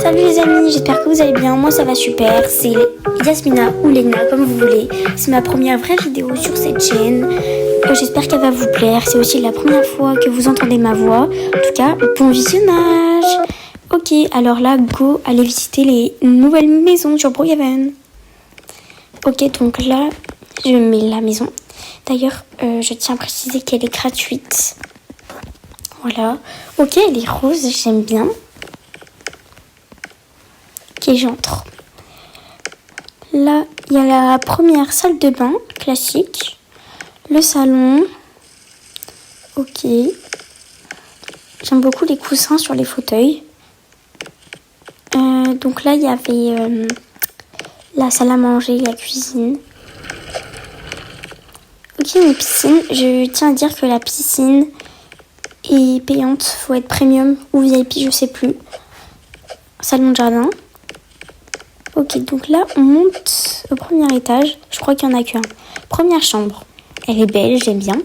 Salut les amis, j'espère que vous allez bien, moi ça va super, c'est Yasmina ou Lena comme vous voulez. C'est ma première vraie vidéo sur cette chaîne, j'espère qu'elle va vous plaire, c'est aussi la première fois que vous entendez ma voix. En tout cas, bon visionnage. Ok, alors là, go, aller visiter les nouvelles maisons sur Brookhaven. Ok, donc là, je mets la maison. D'ailleurs, je tiens à préciser qu'elle est gratuite. Voilà. Ok, elle est rose, j'aime bien. Ok, j'entre. Là, il y a la première salle de bain, classique. Le salon. Ok. J'aime beaucoup les coussins sur les fauteuils. Donc là, il y avait la salle à manger, la cuisine. Ok, une piscine. Je tiens à dire que la piscine est payante. Faut être premium ou VIP, je sais plus. Salon de jardin. Ok, donc là, on monte au premier étage. Je crois qu'il n'y en a qu'un. Première chambre. Elle est belle, j'aime bien.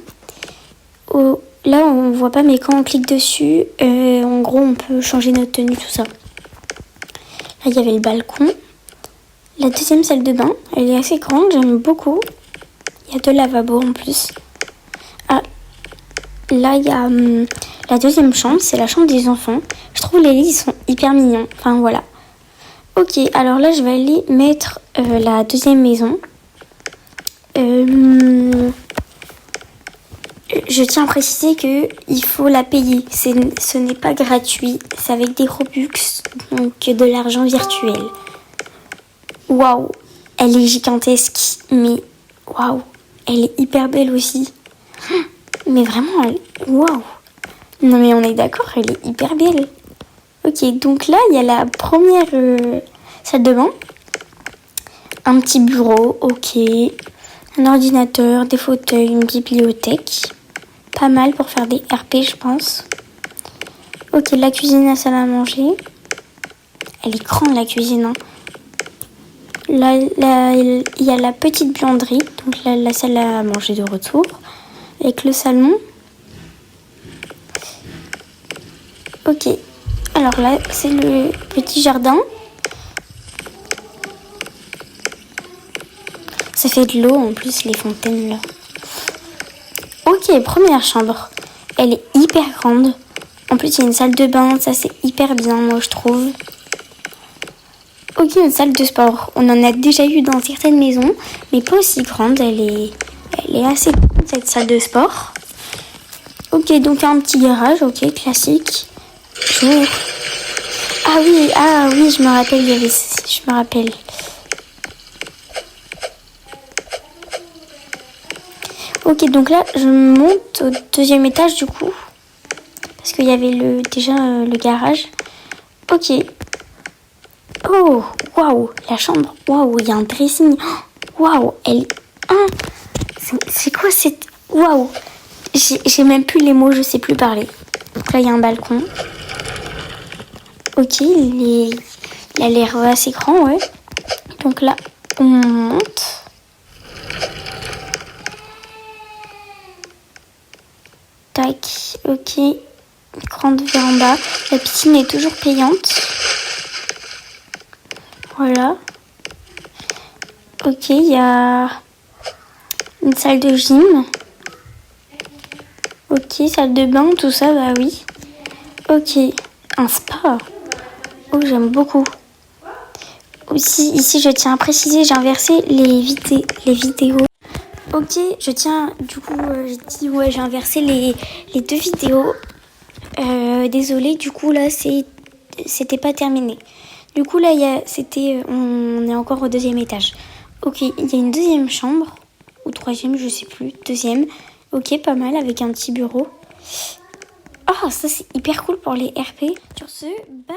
Là, on voit pas, mais quand on clique dessus, en gros, on peut changer notre tenue, tout ça. Là, il y avait le balcon. La deuxième salle de bain, elle est assez grande, j'aime beaucoup. Il y a deux lavabos en plus. Ah, là, il y a la deuxième chambre, c'est la chambre des enfants. Je trouve les lits sont hyper mignons. Enfin, voilà. Ok, alors là, je vais aller mettre la deuxième maison. Je tiens à préciser qu'il faut la payer. Ce n'est pas gratuit. C'est avec des Robux, donc de l'argent virtuel. Waouh, elle est gigantesque, mais waouh, elle est hyper belle aussi. Mais vraiment, waouh. Non mais on est d'accord, elle est hyper belle. Ok, donc là, il y a la première salle de bain. Un petit bureau, ok. Un ordinateur, des fauteuils, une bibliothèque. Pas mal pour faire des RP, je pense. Ok, la cuisine, la salle à manger. Elle est grande, la cuisine. Hein. Là, il y a la petite buanderie. Donc là, la salle à manger de retour. Avec le salon. Ok. Alors là, c'est le petit jardin. Ça fait de l'eau en plus, les fontaines là. Ok, première chambre. Elle est hyper grande. En plus, il y a une salle de bain. Ça, c'est hyper bien, moi, je trouve. Ok, une salle de sport. On en a déjà eu dans certaines maisons, mais pas aussi grande. Elle est assez grande, cette salle de sport. Ok, donc un petit garage. Ok, classique. Ah oui, je me rappelle, je me rappelle. Ok, donc là, je monte au deuxième étage du coup. Parce qu'il y avait déjà le garage. Ok. Oh, waouh, la chambre. Waouh, il y a un dressing. Waouh, c'est quoi cette... Waouh, j'ai même plus les mots, je sais plus parler. Donc là, il y a un balcon. Ok, il a l'air assez grand, ouais. Donc là, on monte. Tac, ok. Grande véranda. La piscine est toujours payante. Voilà. Ok, il y a une salle de gym. Ok, salle de bain, tout ça, bah oui. Ok, un spa. Oh, j'aime beaucoup. Aussi, ici, je tiens à préciser, j'ai inversé les vidéos. Ok, je tiens, du coup, j'ai inversé les deux vidéos. Désolée, du coup, là, c'était pas terminé. Du coup, là, on est encore au deuxième étage. Ok, il y a une deuxième chambre, ou troisième, je sais plus, deuxième. Ok, pas mal, avec un petit bureau. Ah, ça, c'est hyper cool pour les RP. Sur ce, bye!